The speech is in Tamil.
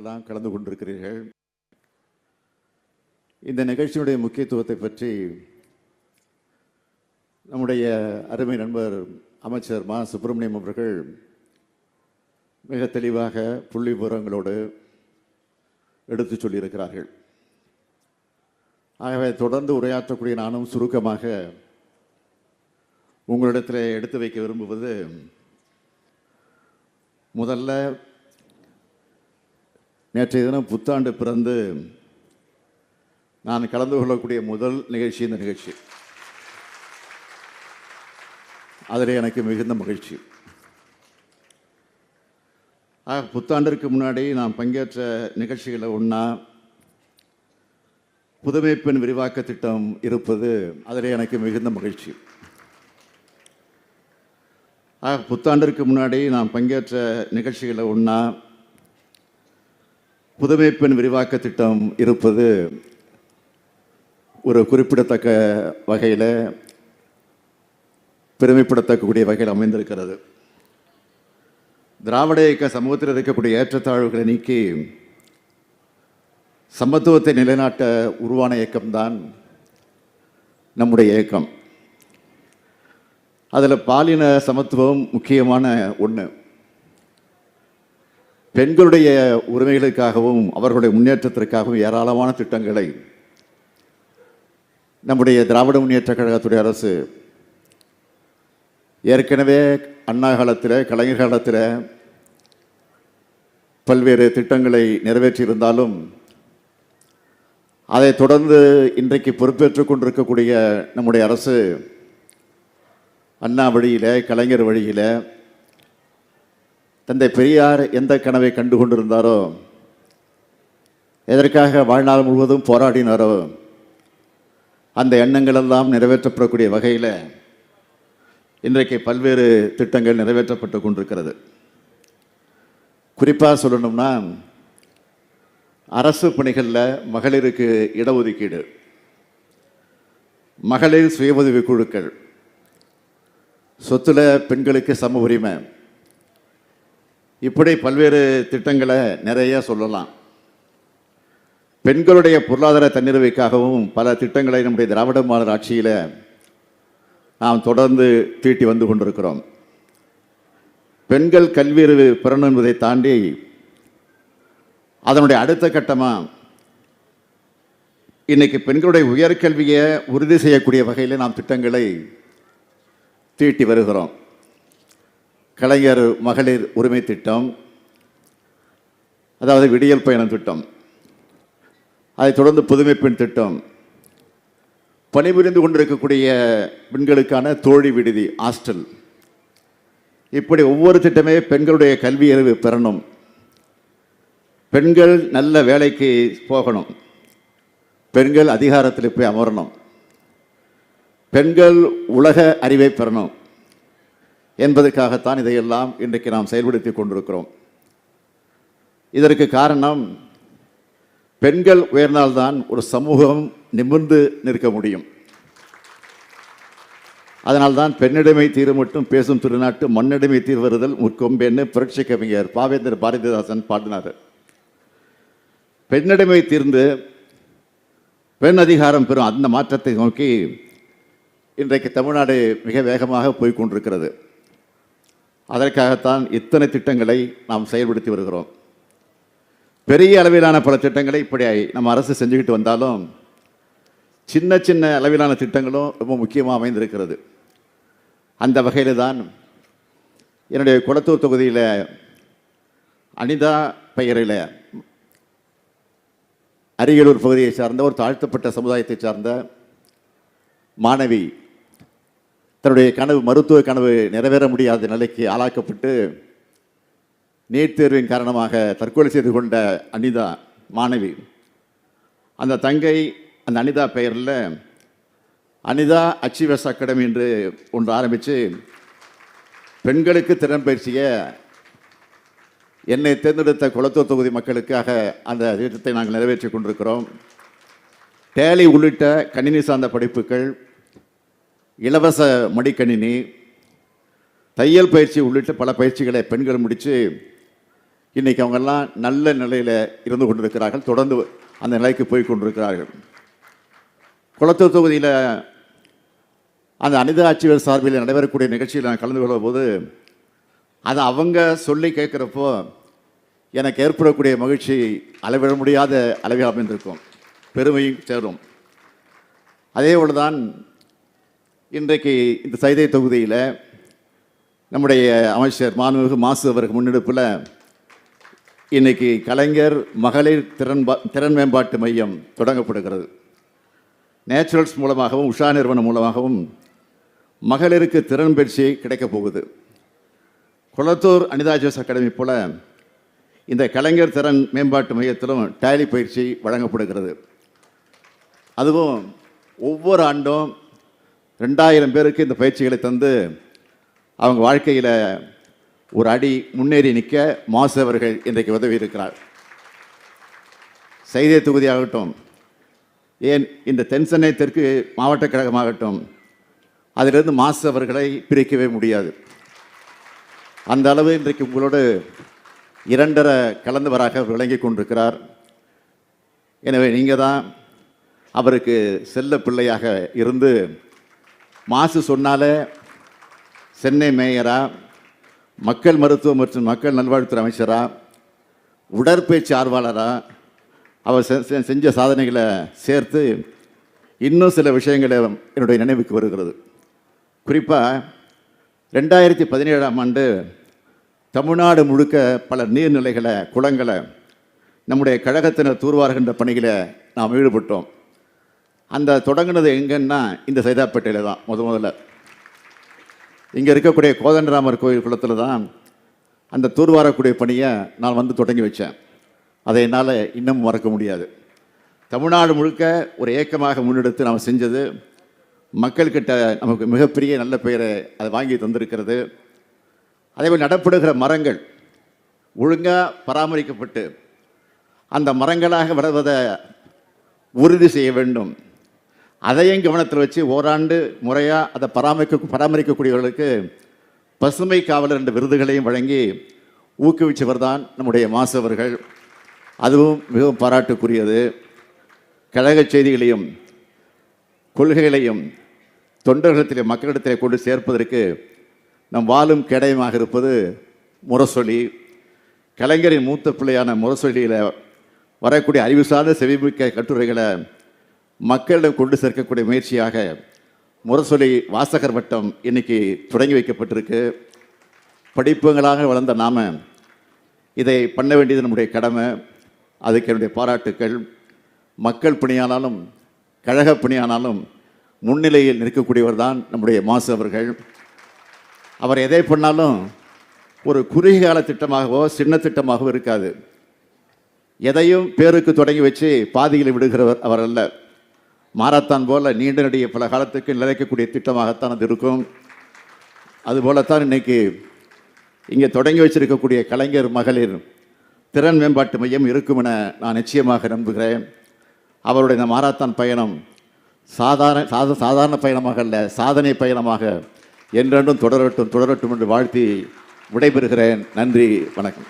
எல்லாம் கலந்து கொண்டிருக்கிறீர்கள். இந்த நிகழ்ச்சியுடைய முக்கியத்துவத்தை பற்றி நம்முடைய அருமை நண்பர் அமைச்சர் மா சுப்பிரமணியம் அவர்கள் மிக தெளிவாக புள்ளி விவரங்களோடு எடுத்து சொல்லியிருக்கிறார்கள். ஆகவே தொடர்ந்து உரையாற்றக்கூடிய நானும் சுருக்கமாக உங்களிடத்தில் எடுத்து வைக்க விரும்புவது, முதல்ல நேற்றைய தினம் புத்தாண்டு பிறந்து நான் கலந்து கொள்ளக்கூடிய முதல் நிகழ்ச்சி இந்த நிகழ்ச்சி. அதில் எனக்கு மிகுந்த மகிழ்ச்சி. புத்தாண்டிற்கு முன்னாடி நான் பங்கேற்ற நிகழ்ச்சிகளை ஒன்றா புதுமை பெண் விரிவாக்க திட்டம் இருப்பது, அதில் எனக்கு மிகுந்த மகிழ்ச்சி. புத்தாண்டிற்கு முன்னாடி நான் பங்கேற்ற நிகழ்ச்சிகளை ஒன்றா புதுமை பெண் விரிவாக்க திட்டம் இருப்பது ஒரு குறிப்பிடத்தக்க வகையில், பெருமைப்படத்தக்கக்கூடிய வகையில் அமைந்திருக்கிறது. திராவிட இயக்க சமூகத்தில் இருக்கக்கூடிய ஏற்றத்தாழ்வுகளை நீக்கி சமத்துவத்தை நிலைநாட்ட உருவான இயக்கம்தான் நம்முடைய இயக்கம். அதில் பாலின சமத்துவம் முக்கியமான ஒன்று. பெண்களுடைய உரிமைகளுக்காகவும் அவர்களுடைய முன்னேற்றத்திற்காகவும் ஏராளமான திட்டங்களை நம்முடைய திராவிட முன்னேற்ற கழகத்துடைய அரசு ஏற்கனவே அண்ணா காலத்தில், கலைஞர் காலத்தில் பல்வேறு திட்டங்களை நிறைவேற்றியிருந்தாலும், அதை தொடர்ந்து இன்றைக்கு பொறுப்பேற்றுக் கொண்டிருக்கக்கூடிய நம்முடைய அரசு அண்ணா வழியில், கலைஞர் வழியில் தந்தை பெரியார் எந்த கனவை கண்டு கொண்டிருந்தாரோ, எதற்காக வாழ்நாள் முழுவதும் போராடினாரோ, அந்த எண்ணங்களெல்லாம் நிறைவேற்றப்படக்கூடிய வகையில் இன்றைக்கு பல்வேறு திட்டங்கள் நிறைவேற்றப்பட்டு கொண்டிருக்கிறது. குறிப்பாக சொல்லணும்னா, அரசு பணிகளில் மகளிருக்கு இடஒதுக்கீடு, மகளிர் சுய உதவி குழுக்கள், சொத்துல பெண்களுக்கு சம உரிமை, இப்படி பல்வேறு திட்டங்களை நிறைய சொல்லலாம். பெண்களுடைய பொருளாதார தன்னிறைவுக்காகவும் பல திட்டங்களை நம்முடைய திராவிட மாடல் ஆட்சியில் நாம் தொடர்ந்து தீட்டி வந்து கொண்டிருக்கிறோம். பெண்கள் கல்வி அறிவு பெறணும் என்பதை தாண்டி அதனுடைய அடுத்த கட்டமாக இன்னைக்கு பெண்களுடைய உயர்கல்வியை உறுதி செய்யக்கூடிய வகையில் நாம் திட்டங்களை தீட்டி வருகிறோம். கலைஞர் மகளிர் உரிமை திட்டம், அதாவது விடியல் பயணம் திட்டம், அதைத் தொடர்ந்து புதுமை பெண் திட்டம், பணிபுரிந்து கொண்டிருக்கக்கூடிய பெண்களுக்கான தோழி விடுதி, ஹாஸ்டல், இப்படி ஒவ்வொரு திட்டமே பெண்களுடைய கல்வி அறிவு பெறணும், பெண்கள் நல்ல வேலைக்கு போகணும், பெண்கள் அதிகாரத்தில் போய் அமரணும், பெண்கள் உலக அறிவை பெறணும் என்பதற்காகத்தான் இதையெல்லாம் இன்றைக்கு நாம் செயல்படுத்தி கொண்டிருக்கிறோம். இதற்கு காரணம், பெண்கள் உயர்ந்தால்தான் ஒரு சமூகம் நிமிர்ந்து நிற்க முடியும். அதனால்தான் பெண்ணிடமை தீர மட்டும் பேசும் திருநாட்டு மண்ணிடமை தீர்வருதல் முற்கொம்பேன்னு புரட்சி கவிஞர் பாவேந்தர் பாரதிதாசன் பாடினார். பெண்ணிடமை தீர்ந்து பெண் அதிகாரம் பெறும் அந்த மாற்றத்தை நோக்கி இன்றைக்கு தமிழ்நாடு மிக வேகமாக போய்கொண்டிருக்கிறது. அதற்காகத்தான் இத்தனை திட்டங்களை நாம் செயல்படுத்தி வருகிறோம். பெரிய அளவிலான பல திட்டங்களை இப்படி நம்ம அரசு செஞ்சுக்கிட்டு வந்தாலும், சின்ன சின்ன அளவிலான திட்டங்களும் ரொம்ப முக்கியமாக அமைந்திருக்கிறது. அந்த வகையில் தான் என்னுடைய குளத்தூர் தொகுதியில் அனிதா பெயரில் அரியலூர் பகுதியை சார்ந்த ஒரு தாழ்த்தப்பட்ட சமுதாயத்தை சார்ந்த மாணவி தன்னுடைய கனவு, மருத்துவ கனவு நிறைவேற முடியாத நிலைக்கு ஆளாக்கப்பட்டு நீட் தேர்வின் காரணமாக தற்கொலை செய்து கொண்ட அனிதா மாணவி, அந்த தங்கை அந்த அனிதா பெயரில் அனிதா அச்சீவர்ஸ் அகாடமி என்று ஒன்று ஆரம்பித்து பெண்களுக்கு திறன் பயிற்சியை என்னை தேர்ந்தெடுத்த குளத்தூர் தொகுதி மக்களுக்காக அந்த திட்டத்தை நாங்கள் நிறைவேற்றி கொண்டிருக்கிறோம். டேலி உள்ளிட்ட கணினி சார்ந்த படிப்புகள், இலவச மடிக்கணினி, தையல் பயிற்சி உள்ளிட்ட பல பயிற்சிகளை பெண்கள் முடித்து இன்றைக்கி அவங்கெல்லாம் நல்ல நிலையில் இருந்து கொண்டிருக்கிறார்கள், தொடர்ந்து அந்த நிலைக்கு போய் கொண்டிருக்கிறார்கள். குளத்தூர் தொகுதியில் அந்த அனிதா ஆட்சியர் சார்பில் நடைபெறக்கூடிய நிகழ்ச்சியில் நான் கலந்து கொள்ளும் போது அதை அவங்க சொல்லி கேட்குறப்போ எனக்கு ஏற்படக்கூடிய மகிழ்ச்சி அளவிட முடியாத அளவில் அமைந்திருக்கும், பெருமையும் சேரும். அதே போல தான் இன்றைக்கு இந்த சைதை தொகுதியில் நம்முடைய அமைச்சர் மாண்புமிகு மாசு அவர்கள் முன்னெடுப்பில் இன்றைக்கி கலைஞர் மகளிர் திறன் மேம்பாட்டு மையம் தொடங்கப்படுகிறது. நேச்சுரல்ஸ் மூலமாகவும் உஷா நிறுவனம் மூலமாகவும் மகளிருக்கு திறன் பயிற்சி கிடைக்கப் போகுது. குளத்தூர் அனிதா ஜோஸ் அகாடமி போல் இந்த கலைஞர் திறன் மேம்பாட்டு மையத்திலும் டேலி பயிற்சி வழங்கப்படுகிறது. அதுவும் ஒவ்வொரு ஆண்டும் 2000 பேருக்கு இந்த பயிற்சிகளை தந்து அவங்க வாழ்க்கையில் ஒரு அடி முன்னேறி நிற்க மாசு அவர்கள் இன்றைக்கு உதவி இருக்கிறார். சைதை தொகுதியாகட்டும், ஏன் இந்த தென்சென்னை தெற்கு மாவட்ட கழகமாகட்டும், அதிலிருந்து மாசு அவர்களை பிரிக்கவே முடியாது. அந்த அளவு இன்றைக்கு உங்களோடு 2.5 கலந்தவராக விளங்கி கொண்டிருக்கிறார். எனவே நீங்கள் தான் அவருக்கு செல்ல பிள்ளையாக இருந்து மாசு சொன்னாலே சென்னை மேயரா, மக்கள் மருத்துவம் மற்றும் மக்கள் நல்வாழ்வுத்துறை அமைச்சரா, உடற்பயிற்சி ஆர்வலராக அவர் செஞ்ச சாதனைகளை சேர்த்து இன்னும் சில விஷயங்களை என்னுடைய நினைவுக்கு வருகிறது. குறிப்பாக 2017ஆம் ஆண்டு தமிழ்நாடு முழுக்க பல நீர்நிலைகளை, குளங்களை நம்முடைய கழகத்தினர் தூர்வாருகின்ற பணிகளை நாம் ஈடுபட்டோம். அந்த தொடங்கினது எங்கன்னா இந்த சைதாப்பேட்டையில் தான் முதல்ல. இங்கே இருக்கக்கூடிய கோதண்டராமர் கோயில் குளத்தில் தான் அந்த தூர்வாரக்கூடிய பணியை நான் வந்து தொடங்கி வச்சேன். அதை என்னால் இன்னும் மறக்க முடியாது. தமிழ்நாடு முழுக்க ஒரு ஏக்கமாக முன்னெடுத்து நாம் செஞ்சது மக்கள்கிட்ட நமக்கு மிகப்பெரிய நல்ல பெயரை அதை வாங்கி தந்திருக்கிறது. அதேபோல் நடப்படுகிற மரங்கள் ஒழுங்காக பராமரிக்கப்பட்டு அந்த மரங்களாக வளர்வதை உறுதி செய்ய வேண்டும். அதையும் கவனத்தில் வச்சு ஓராண்டு முறையாக அதை பராமரிக்கக்கூடியவர்களுக்கு பசுமை காவலர் என்ற விருதுகளையும் வழங்கி ஊக்குவிச்சவர் தான் நம்முடைய மாசு அவர்கள். அதுவும் மிகவும் பாராட்டுக்குரியது. கழக செய்திகளையும் கொள்கைகளையும் தொண்டர்களிடத்திலே மக்களிடத்திலே கொண்டு சேர்ப்பதற்கு நம் வாழும் கேடயமாக இருப்பது முரசொலி. கலைஞரின் மூத்த பிள்ளையான முரசொலியில் வரக்கூடிய அறிவு சார்ந்த செவிமிக்க கட்டுரைகளை மக்களிடம் கொண்டு சேர்க்கக்கூடிய முயற்சியாக முரசொலி வாசகர் வட்டம் இன்னைக்கு தொடங்கி வைக்கப்பட்டிருக்கு. படிப்புகளாக வளர்ந்த நாம இதை பண்ண வேண்டியது நம்முடைய கடமை. அதுக்கு என்னுடைய பாராட்டுக்கள். மக்கள் பணியானாலும் கழக பணியானாலும் முன்னிலையில் நிற்கக்கூடியவர் தான் நம்முடைய மாசு அவர்கள். அவர் எதை பண்ணாலும் ஒரு குறுகிய கால திட்டமாகவோ சின்ன திட்டமாகவோ இருக்காது. எதையும் பேருக்கு தொடங்கி வச்சு பாதியில் விடுகிறவர் அவர் அல்ல. மாரத்தான் போல நீண்ட நெடிய பல காலத்துக்கு நிலைக்கக்கூடிய திட்டமாகத்தான் அது இருக்கும். அதுபோலத்தான் இன்னைக்கு இங்கே தொடங்கி வச்சிருக்கக்கூடிய கலைஞர் மகளிர் திறன் மேம்பாட்டு மையம் இருக்கும் என நான் நிச்சயமாக நம்புகிறேன். அவருடைய இந்த மாரத்தான் பயணம் சாதாரண பயணமாக அல்ல, சாதனை பயணமாக என்றென்றும் தொடரட்டும் என்று வாழ்த்தி விடைபெறுகிறேன். நன்றி, வணக்கம்.